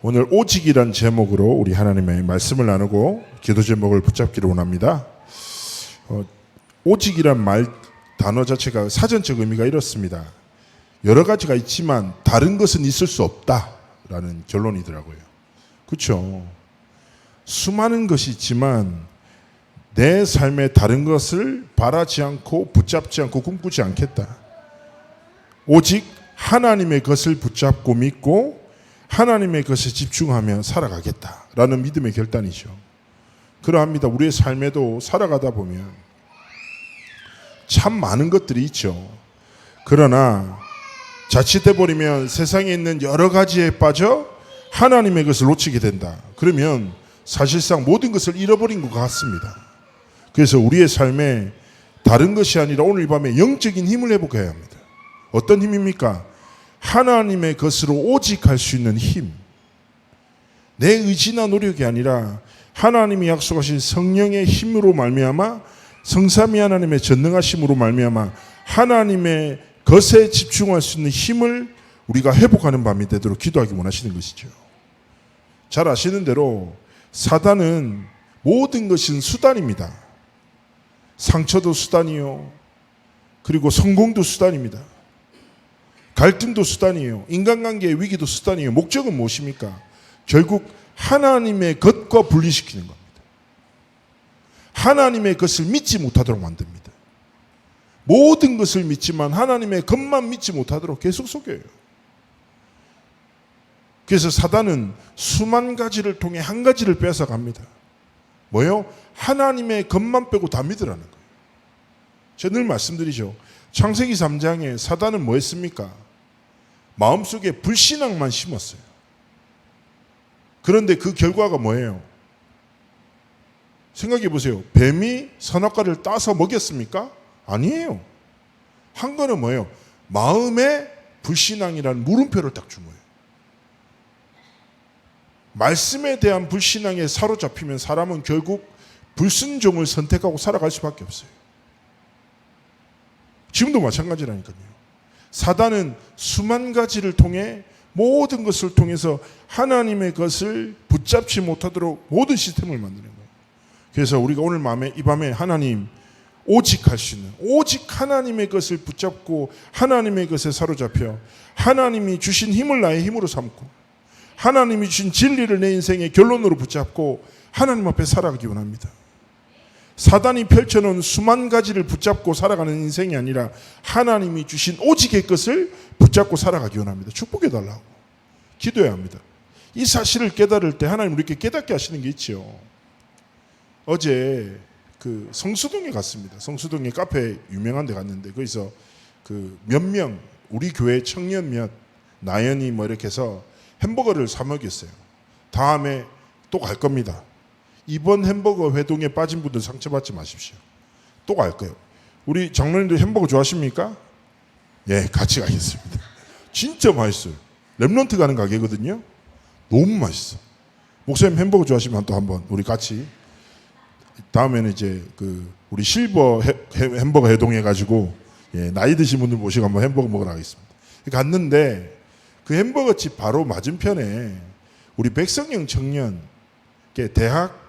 오늘 오직이란 제목으로 우리 하나님의 말씀을 나누고 기도 제목을 붙잡기를 원합니다. 오직이란 단어 자체가 사전적 의미가 이렇습니다. 여러 가지가 있지만 다른 것은 있을 수 없다라는 결론이더라고요. 그렇죠? 수많은 것이 있지만 내 삶의 다른 것을 바라지 않고 붙잡지 않고 꿈꾸지 않겠다. 오직 하나님의 것을 붙잡고 믿고 하나님의 것에 집중하며 살아가겠다라는 믿음의 결단이죠. 그러합니다. 우리의 삶에도 살아가다 보면 참 많은 것들이 있죠. 그러나 자칫해 버리면 세상에 있는 여러 가지에 빠져 하나님의 것을 놓치게 된다. 그러면 사실상 모든 것을 잃어버린 것 같습니다. 그래서 우리의 삶에 다른 것이 아니라 오늘 밤에 영적인 힘을 회복해야 합니다. 어떤 힘입니까? 하나님의 것으로 오직 할 수 있는 힘. 내 의지나 노력이 아니라 하나님이 약속하신 성령의 힘으로 말미암아 성삼위 하나님의 전능하심으로 말미암아 하나님의 것에 집중할 수 있는 힘을 우리가 회복하는 밤이 되도록 기도하기 원하시는 것이죠. 잘 아시는 대로 사단은 모든 것은 수단입니다. 상처도 수단이요. 그리고 성공도 수단입니다. 갈등도 수단이에요. 인간관계의 위기도 수단이에요. 목적은 무엇입니까? 결국 하나님의 것과 분리시키는 겁니다. 하나님의 것을 믿지 못하도록 만듭니다. 모든 것을 믿지만 하나님의 것만 믿지 못하도록 계속 속여요. 그래서 사단은 수만 가지를 통해 한 가지를 뺏어갑니다. 뭐요? 하나님의 것만 빼고 다 믿으라는 거예요. 제가 늘 말씀드리죠. 창세기 3장에 사단은 뭐 했습니까? 마음속에 불신앙만 심었어요. 그런데 그 결과가 뭐예요? 생각해 보세요. 뱀이 선악과를 따서 먹였습니까? 아니에요. 한 거는 뭐예요? 마음에 불신앙이라는 물음표를 딱 준 거예요. 말씀에 대한 불신앙에 사로잡히면 사람은 결국 불순종을 선택하고 살아갈 수밖에 없어요. 지금도 마찬가지라니까요. 사단은 수만 가지를 통해 모든 것을 통해서 하나님의 것을 붙잡지 못하도록 모든 시스템을 만드는 거예요. 그래서 우리가 오늘 이 밤에 하나님 오직 할 수 있는 오직 하나님의 것을 붙잡고 하나님의 것에 사로잡혀 하나님이 주신 힘을 나의 힘으로 삼고 하나님이 주신 진리를 내 인생의 결론으로 붙잡고 하나님 앞에 살아가기 원합니다. 사단이 펼쳐놓은 수만 가지를 붙잡고 살아가는 인생이 아니라 하나님이 주신 오직의 것을 붙잡고 살아가기 원합니다. 축복해달라고 기도해야 합니다. 이 사실을 깨달을 때 하나님 우리에게 깨닫게 하시는 게 있죠. 어제 그 성수동에 갔습니다. 성수동에 카페 유명한 데 갔는데 거기서 그 몇 명 우리 교회 청년 몇 나연이 뭐 이렇게 해서 햄버거를 사 먹였어요. 다음에 또 갈 겁니다. 이번 햄버거 회동에 빠진 분들 상처받지 마십시오. 또 갈 거예요. 우리 장로님들 햄버거 좋아하십니까? 예, 같이 가겠습니다. 진짜 맛있어요. 랩런트 가는 가게거든요. 너무 맛있어. 목사님 햄버거 좋아하시면 또 한번 우리 같이 다음에는 이제 그 우리 실버 햄버거 회동해 가지고 예, 나이 드신 분들 모시고 한번 햄버거 먹으러 가겠습니다. 갔는데 그 햄버거 집 바로 맞은편에 우리 백성영 청년 대학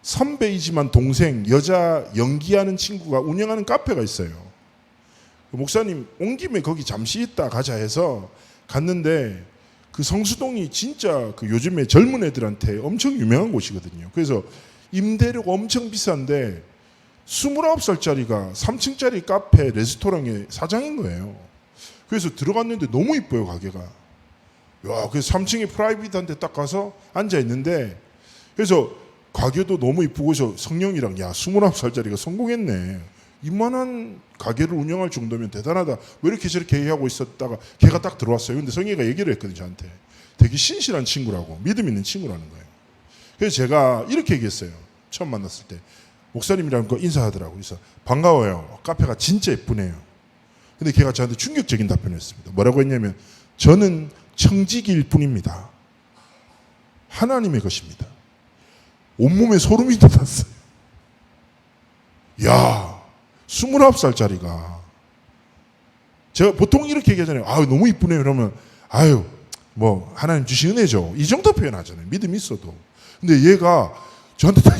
선배이지만 동생 여자 연기하는 친구가 운영하는 카페가 있어요. 목사님 온 김에 거기 잠시 있다 가자 해서 갔는데 그 성수동이 진짜 그 요즘에 젊은 애들한테 엄청 유명한 곳이거든요. 그래서 임대료가 엄청 비싼데 29살짜리가 3층짜리 카페 레스토랑의 사장인 거예요. 그래서 들어갔는데 너무 이뻐요 가게가. 야, 그래서 3층에 프라이빗한 데 딱 가서 앉아 있는데 그래서 가게도 너무 이쁘고 해서 성령이랑 야 29살짜리가 성공했네. 이만한 가게를 운영할 정도면 대단하다. 왜 이렇게 저렇게 얘기하고 있었다가 걔가 딱 들어왔어요. 근데 성희가 얘기를 했거든요 저한테. 되게 신실한 친구라고 믿음 있는 친구라는 거예요. 그래서 제가 이렇게 얘기했어요. 처음 만났을 때 목사님이랑 인사하더라고요. 그래서 반가워요. 카페가 진짜 예쁘네요. 근데 걔가 저한테 충격적인 답변을 했습니다. 뭐라고 했냐면 저는 청지기일 뿐입니다. 하나님의 것입니다. 온몸에 소름이 돋았어요. 야, 29살짜리가 제가 보통 이렇게 얘기하잖아요. 아유 너무 이쁘네요. 그러면 아유 뭐 하나님 주신 은혜죠. 이 정도 표현하잖아요. 믿음이 있어도. 근데 얘가 저한테 다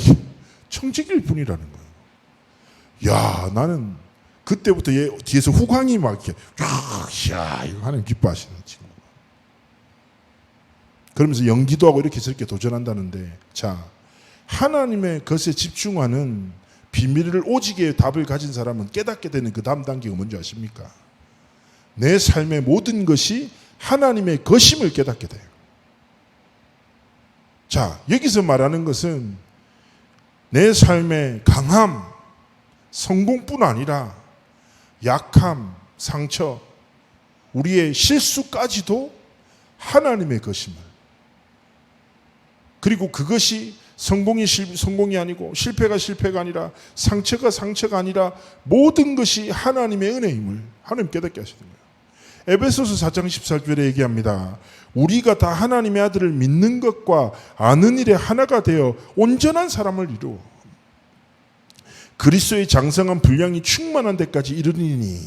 청직일 뿐이라는 거예요. 야, 나는 그때부터 얘 뒤에서 후광이 막 이렇게 야, 이거 하나님 기뻐하시는 친구. 그러면서 연기도 하고 이렇게 저렇게 도전한다는데, 자, 하나님의 것에 집중하는 비밀을 오직의 답을 가진 사람은 깨닫게 되는 그 다음 단계가 뭔지 아십니까? 내 삶의 모든 것이 하나님의 것임을 깨닫게 돼요. 자, 여기서 말하는 것은 내 삶의 강함, 성공뿐 아니라 약함, 상처, 우리의 실수까지도 하나님의 것임을, 그리고 그것이 성공이 아니고 실패가 실패가 아니라 상처가 상처가 아니라 모든 것이 하나님의 은혜임을 하나님 깨닫게 하시는 거예요. 에베소서 4장 14절에 얘기합니다. 우리가 다 하나님의 아들을 믿는 것과 아는 일에 하나가 되어 온전한 사람을 이루어 그리스도의 장성한 분량이 충만한 데까지 이르리니.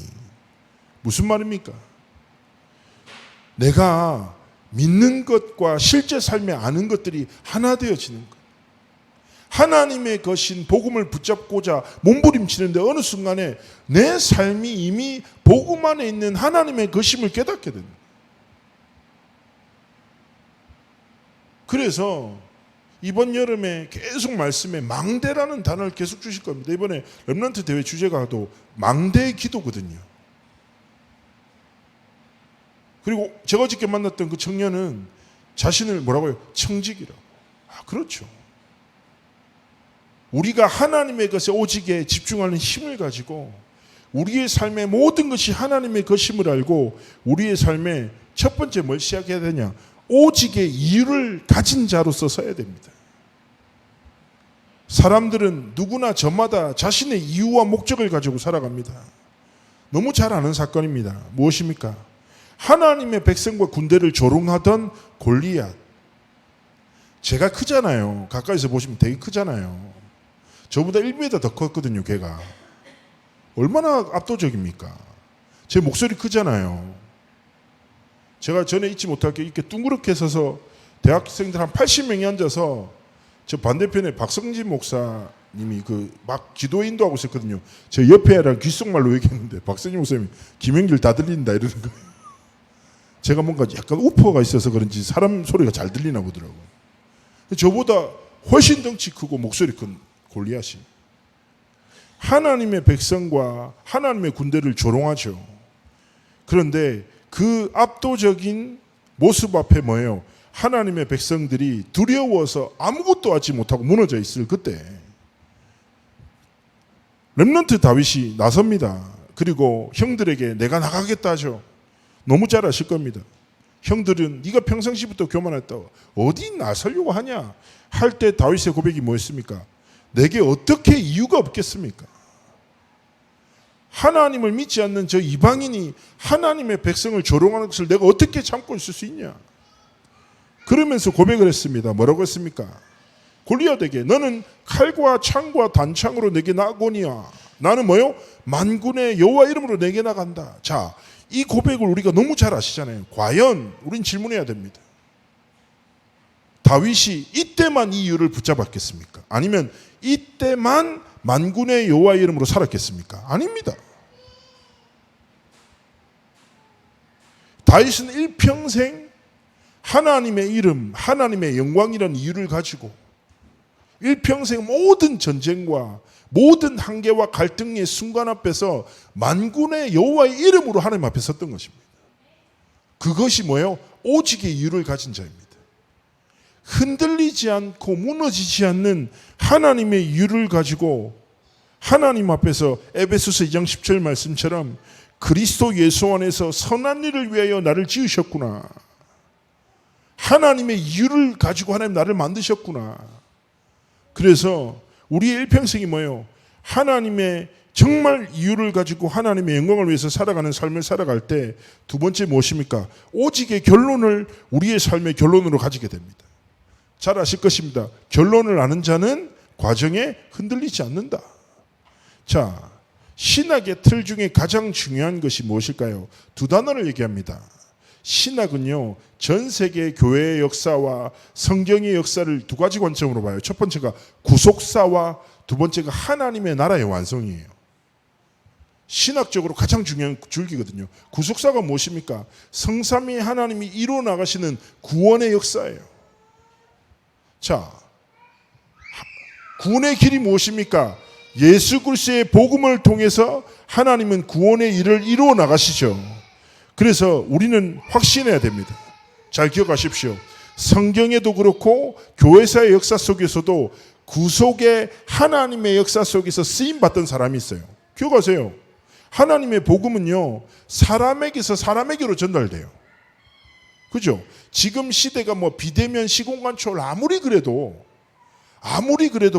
무슨 말입니까? 내가 믿는 것과 실제 삶에 아는 것들이 하나 되어지는 것. 하나님의 것인 복음을 붙잡고자 몸부림치는데 어느 순간에 내 삶이 이미 복음 안에 있는 하나님의 것임을 깨닫게 됩니다. 그래서 이번 여름에 계속 말씀에 망대라는 단어를 계속 주실 겁니다. 이번에 렘넌트 대회 주제가 또 망대의 기도거든요. 그리고 제가 어저께 만났던 그 청년은 자신을 뭐라고요? 청직이라고. 아, 그렇죠. 우리가 하나님의 것에 오직에 집중하는 힘을 가지고 우리의 삶의 모든 것이 하나님의 것임을 알고 우리의 삶에 첫 번째 뭘 시작해야 되냐? 오직의 이유를 가진 자로서 서야 됩니다. 사람들은 누구나 저마다 자신의 이유와 목적을 가지고 살아갑니다. 너무 잘 아는 사건입니다. 무엇입니까? 하나님의 백성과 군대를 조롱하던 골리앗. 제가 크잖아요. 가까이서 보시면 되게 크잖아요. 저보다 1m 더 컸거든요, 걔가. 얼마나 압도적입니까? 제 목소리 크잖아요. 제가 전에 잊지 못할 게 이렇게 둥그렇게 서서 대학생들 한 80명이 앉아서 저 반대편에 박성진 목사님이 그 막 기도 인도하고 있었거든요. 제 옆에랑 귓속말로 얘기했는데 박성진 목사님이 김영길 다 들린다 이러는 거예요. 제가 뭔가 약간 우퍼가 있어서 그런지 사람 소리가 잘 들리나 보더라고요. 저보다 훨씬 덩치 크고 목소리 큰 골리앗이 하나님의 백성과 하나님의 군대를 조롱하죠. 그런데 그 압도적인 모습 앞에 뭐예요? 하나님의 백성들이 두려워서 아무것도 하지 못하고 무너져 있을 그때 렘넌트 다윗이 나섭니다. 그리고 형들에게 내가 나가겠다 하죠. 너무 잘 아실 겁니다. 형들은 네가 평상시부터 교만했다고 어디 나서려고 하냐 할 때 다윗의 고백이 뭐였습니까? 내게 어떻게 이유가 없겠습니까? 하나님을 믿지 않는 저 이방인이 하나님의 백성을 조롱하는 것을 내가 어떻게 참고 있을 수 있냐? 그러면서 고백을 했습니다. 뭐라고 했습니까? 골리앗에게 너는 칼과 창과 단창으로 내게 나아오니야. 나는 뭐요? 만군의 여호와 이름으로 내게 나간다. 자, 이 고백을 우리가 너무 잘 아시잖아요. 과연 우린 질문해야 됩니다. 다윗이 이때만 이 이유를 붙잡았겠습니까? 아니면 이때만 만군의 여호와 이름으로 살았겠습니까? 아닙니다. 다윗은 일평생 하나님의 이름, 하나님의 영광이라는 이유를 가지고 일평생 모든 전쟁과 모든 한계와 갈등의 순간 앞에서 만군의 여호와의 이름으로 하나님 앞에 섰던 것입니다. 그것이 뭐예요? 오직의 이유를 가진 자입니다. 흔들리지 않고 무너지지 않는 하나님의 이유를 가지고 하나님 앞에서 에베소서 2장 10절 말씀처럼 그리스도 예수 안에서 선한 일을 위하여 나를 지으셨구나. 하나님의 이유를 가지고 하나님 나를 만드셨구나. 그래서 우리의 일평생이 뭐예요? 하나님의 정말 이유를 가지고 하나님의 영광을 위해서 살아가는 삶을 살아갈 때 두 번째 무엇입니까? 오직의 결론을 우리의 삶의 결론으로 가지게 됩니다. 잘 아실 것입니다. 결론을 아는 자는 과정에 흔들리지 않는다. 자, 신학의 틀 중에 가장 중요한 것이 무엇일까요? 두 단어를 얘기합니다. 신학은요, 전 세계 교회의 역사와 성경의 역사를 두 가지 관점으로 봐요. 첫 번째가 구속사와 두 번째가 하나님의 나라의 완성이에요. 신학적으로 가장 중요한 줄기거든요. 구속사가 무엇입니까? 성삼위 하나님이 이루어 나가시는 구원의 역사예요. 자, 구원의 길이 무엇입니까? 예수 그리스도의 복음을 통해서 하나님은 구원의 일을 이루어 나가시죠. 그래서 우리는 확신해야 됩니다. 잘 기억하십시오. 성경에도 그렇고 교회사의 역사 속에서도 구속의 하나님의 역사 속에서 쓰임받던 사람이 있어요. 기억하세요. 하나님의 복음은요, 사람에게서 사람에게로 전달돼요. 그죠? 지금 시대가 뭐 비대면 시공간 초월 아무리 그래도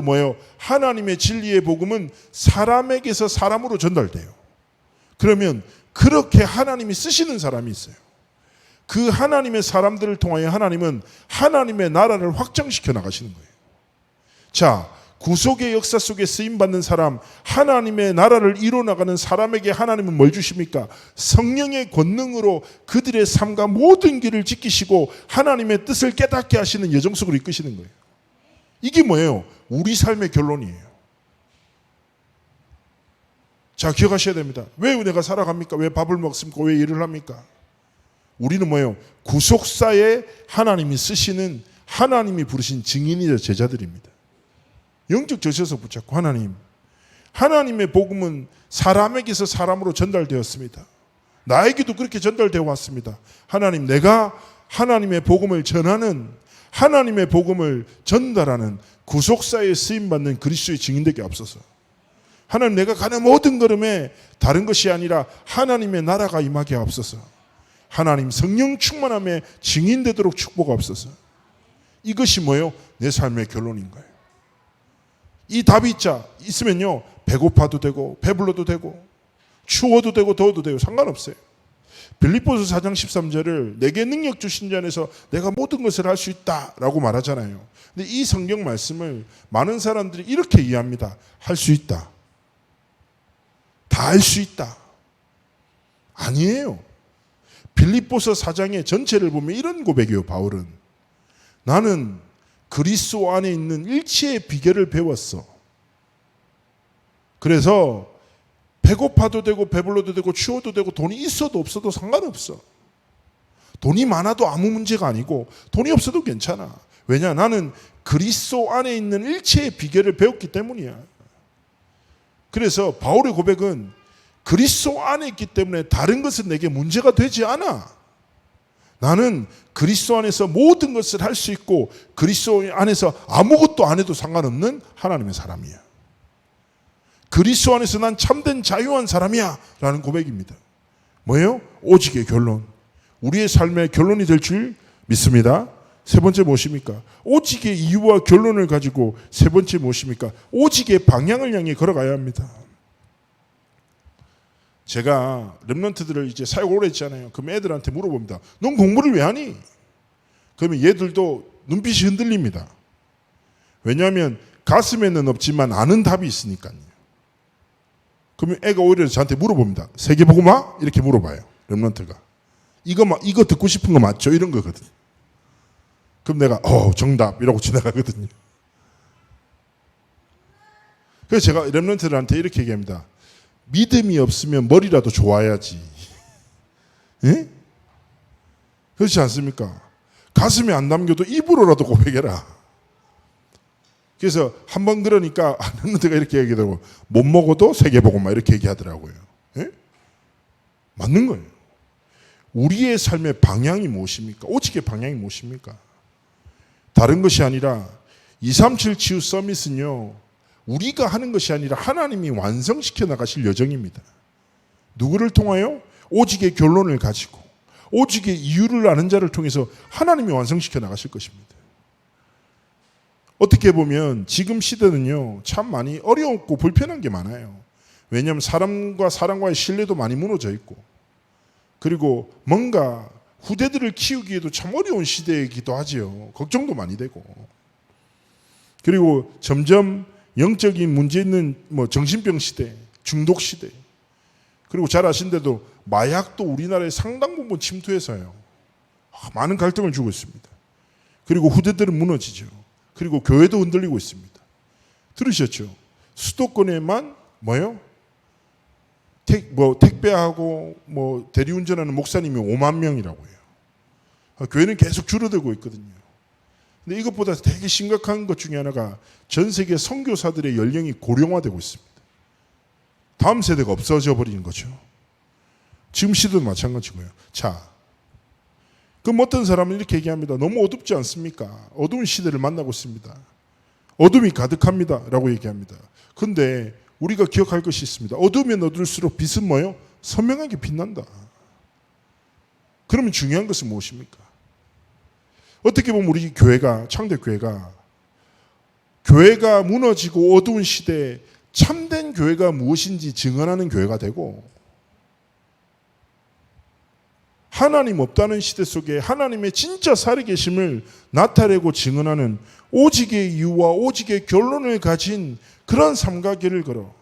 뭐예요? 하나님의 진리의 복음은 사람에게서 사람으로 전달돼요. 그러면 그렇게 하나님이 쓰시는 사람이 있어요. 그 하나님의 사람들을 통하여 하나님은 하나님의 나라를 확장시켜 나가시는 거예요. 자, 구속의 역사 속에 쓰임받는 사람, 하나님의 나라를 이뤄나가는 사람에게 하나님은 뭘 주십니까? 성령의 권능으로 그들의 삶과 모든 길을 지키시고 하나님의 뜻을 깨닫게 하시는 여정 속으로 이끄시는 거예요. 이게 뭐예요? 우리 삶의 결론이에요. 자, 기억하셔야 됩니다. 왜 내가 살아갑니까? 왜 밥을 먹습니까? 왜 일을 합니까? 우리는 뭐예요? 구속사에 하나님이 쓰시는, 하나님이 부르신 증인이자 제자들입니다. 영적 저셔서 붙잡고 하나님의 복음은 사람에게서 사람으로 전달되었습니다. 나에게도 그렇게 전달되어 왔습니다. 하나님, 내가 하나님의 복음을 전하는, 하나님의 복음을 전달하는 구속사에 쓰임받는 그리스도의 증인되게 앞서서 하나님, 내가 가는 모든 걸음에 다른 것이 아니라 하나님의 나라가 임하게 앞서서 하나님 성령 충만함에 증인되도록 축복하옵소서. 이것이 뭐예요? 내 삶의 결론인 거예요. 이 답이 있으면요, 배고파도 되고 배불러도 되고 추워도 되고 더워도 되고 상관없어요. 빌립보서 4장 13절을 내게 능력 주신 자 안에서 내가 모든 것을 할 수 있다라고 말하잖아요. 근데 이 성경 말씀을 많은 사람들이 이렇게 이해합니다. 할 수 있다. 다 할 수 있다. 아니에요. 빌립보서 4장의 전체를 보면 이런 고백이에요. 바울은 나는 그리스도 안에 있는 일치의 비결을 배웠어. 그래서 배고파도 되고 배불러도 되고 추워도 되고 돈이 있어도 없어도 상관없어. 돈이 많아도 아무 문제가 아니고 돈이 없어도 괜찮아. 왜냐? 나는 그리스도 안에 있는 일체의 비결을 배웠기 때문이야. 그래서 바울의 고백은 그리스도 안에 있기 때문에 다른 것은 내게 문제가 되지 않아. 나는 그리스도 안에서 모든 것을 할 수 있고 그리스도 안에서 아무것도 안 해도 상관없는 하나님의 사람이야. 그리스도 안에서 난 참된 자유한 사람이야 라는 고백입니다. 뭐예요? 오직의 결론. 우리의 삶의 결론이 될 줄 믿습니다. 세 번째 무엇입니까? 오직의 이유와 결론을 가지고 세 번째 무엇입니까? 오직의 방향을 향해 걸어가야 합니다. 제가 렘넌트들을 이제 사역 오래 했잖아요. 그럼 애들한테 물어봅니다. 넌 공부를 왜 하니? 그러면 얘들도 눈빛이 흔들립니다. 왜냐하면 가슴에는 없지만 아는 답이 있으니까요. 그러면 애가 오히려 저한테 물어봅니다. 세계복음화? 이렇게 물어봐요. 렘넌트가. 이거 듣고 싶은 거 맞죠? 이런 거거든. 그럼 내가 정답 이라고 지나가거든요. 그래서 제가 렘넌트들한테 이렇게 얘기합니다. 믿음이 없으면 머리라도 좋아야지. 예? 그렇지 않습니까? 가슴에 안 담겨도 입으로라도 고백해라. 그래서 한번 그러니까 렘넌트가 이렇게 얘기하더라고요. 못 먹어도 세계복음화 이렇게 얘기하더라고요. 예? 맞는 거예요. 우리의 삶의 방향이 무엇입니까? 오직의 방향이 무엇입니까? 다른 것이 아니라 237 치유 서밋은요, 우리가 하는 것이 아니라 하나님이 완성시켜 나가실 여정입니다. 누구를 통하여? 오직의 결론을 가지고 오직의 이유를 아는 자를 통해서 하나님이 완성시켜 나가실 것입니다. 어떻게 보면 지금 시대는요, 참 많이 어렵고 불편한 게 많아요. 왜냐하면 사람과 사람과의 신뢰도 많이 무너져 있고, 그리고 뭔가 후대들을 키우기에도 참 어려운 시대이기도 하지요. 걱정도 많이 되고. 그리고 점점 영적인 문제 있는 정신병 시대, 중독 시대. 그리고 잘 아신데도 마약도 우리나라에 상당 부분 침투해서요. 많은 갈등을 주고 있습니다. 그리고 후대들은 무너지죠. 그리고 교회도 흔들리고 있습니다. 들으셨죠? 수도권에만 뭐요? 택배하고 대리운전하는 목사님이 5만 명이라고 해요. 교회는 계속 줄어들고 있거든요. 근데 이것보다 되게 심각한 것 중에 하나가 전 세계 선교사들의 연령이 고령화되고 있습니다. 다음 세대가 없어져 버리는 거죠. 지금 시대도 마찬가지고요. 자, 그럼 어떤 사람은 이렇게 얘기합니다. 너무 어둡지 않습니까? 어두운 시대를 만나고 있습니다. 어둠이 가득합니다. 라고 얘기합니다. 근데 우리가 기억할 것이 있습니다. 어두우면 어두울수록 빛은 뭐예요? 선명하게 빛난다. 그러면 중요한 것은 무엇입니까? 어떻게 보면 우리 교회가, 창대교회가 교회가 무너지고 어두운 시대에 참된 교회가 무엇인지 증언하는 교회가 되고, 하나님 없다는 시대 속에 하나님의 진짜 살아계심을 나타내고 증언하는 오직의 이유와 오직의 결론을 가진 그런 삶과 길을 걸어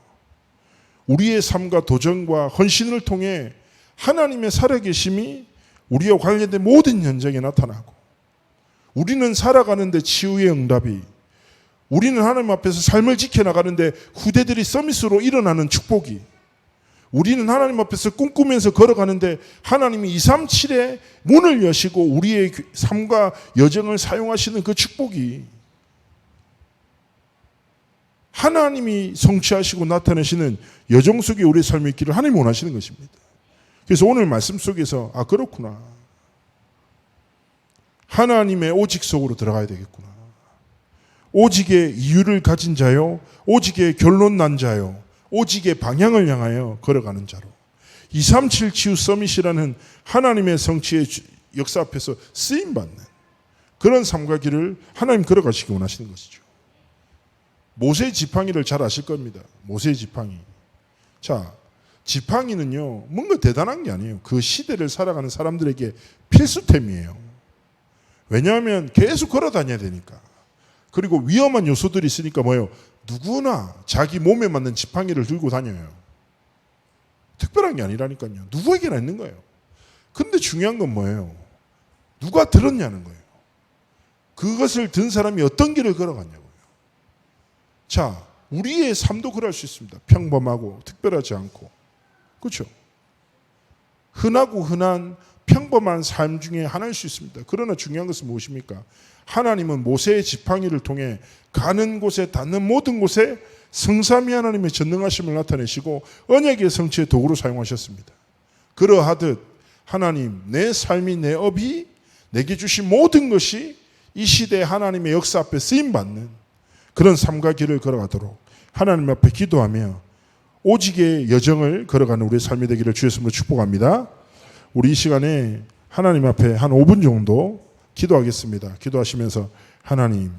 우리의 삶과 도전과 헌신을 통해 하나님의 살아계심이 우리와 관련된 모든 현장에 나타나고, 우리는 살아가는데 치유의 응답이, 우리는 하나님 앞에서 삶을 지켜나가는데 후대들이 서밋으로 일어나는 축복이, 우리는 하나님 앞에서 꿈꾸면서 걸어가는데 하나님이 237의 문을 여시고 우리의 삶과 여정을 사용하시는 그 축복이, 하나님이 성취하시고 나타내시는 여정 속에 우리의 삶이 있기를 하나님이 원하시는 것입니다. 그래서 오늘 말씀 속에서 그렇구나, 하나님의 오직 속으로 들어가야 되겠구나. 오직의 이유를 가진 자요, 오직의 결론 난 자요, 오직의 방향을 향하여 걸어가는 자로 237 치유 서밋이라는 하나님의 성취의 역사 앞에서 쓰임받는 그런 삶과 길을 하나님 걸어가시기 원하시는 것이죠. 모세의 지팡이를 잘 아실 겁니다. 모세의 지팡이. 자, 지팡이는요, 뭔가 대단한 게 아니에요. 그 시대를 살아가는 사람들에게 필수템이에요. 왜냐하면 계속 걸어 다녀야 되니까. 그리고 위험한 요소들이 있으니까 뭐예요? 누구나 자기 몸에 맞는 지팡이를 들고 다녀요. 특별한 게 아니라니까요. 누구에게나 있는 거예요. 근데 중요한 건 뭐예요? 누가 들었냐는 거예요. 그것을 든 사람이 어떤 길을 걸어갔냐고요. 자, 우리의 삶도 그럴 수 있습니다. 평범하고 특별하지 않고, 그렇죠? 흔하고 흔한 평범한 삶 중에 하나일 수 있습니다. 그러나 중요한 것은 무엇입니까? 하나님은 모세의 지팡이를 통해 가는 곳에 닿는 모든 곳에 성삼위 하나님의 전능하심을 나타내시고 언약의 성취의 도구로 사용하셨습니다. 그러하듯 하나님, 내 삶이, 내 업이, 내게 주신 모든 것이 이 시대의 하나님의 역사 앞에 쓰임받는 그런 삶과 길을 걸어가도록 하나님 앞에 기도하며 오직의 여정을 걸어가는 우리의 삶이 되기를 주의 이름으로 축복합니다. 우리 이 시간에 하나님 앞에 한 5분 정도 기도하겠습니다. 기도하시면서 하나님,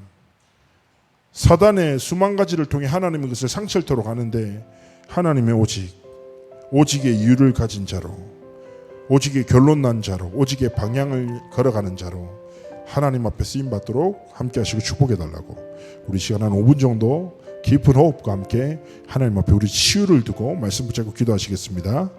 사단의 수만 가지를 통해 하나님의 것을 상철토록 하는데 하나님의 오직의 이유를 가진 자로, 오직의 결론 난 자로, 오직의 방향을 걸어가는 자로 하나님 앞에 쓰임받도록 함께 하시고 축복해 달라고, 우리 시간 한 5분 정도 깊은 호흡과 함께 하나님 앞에 우리 치유를 두고 말씀 붙잡고 기도하시겠습니다.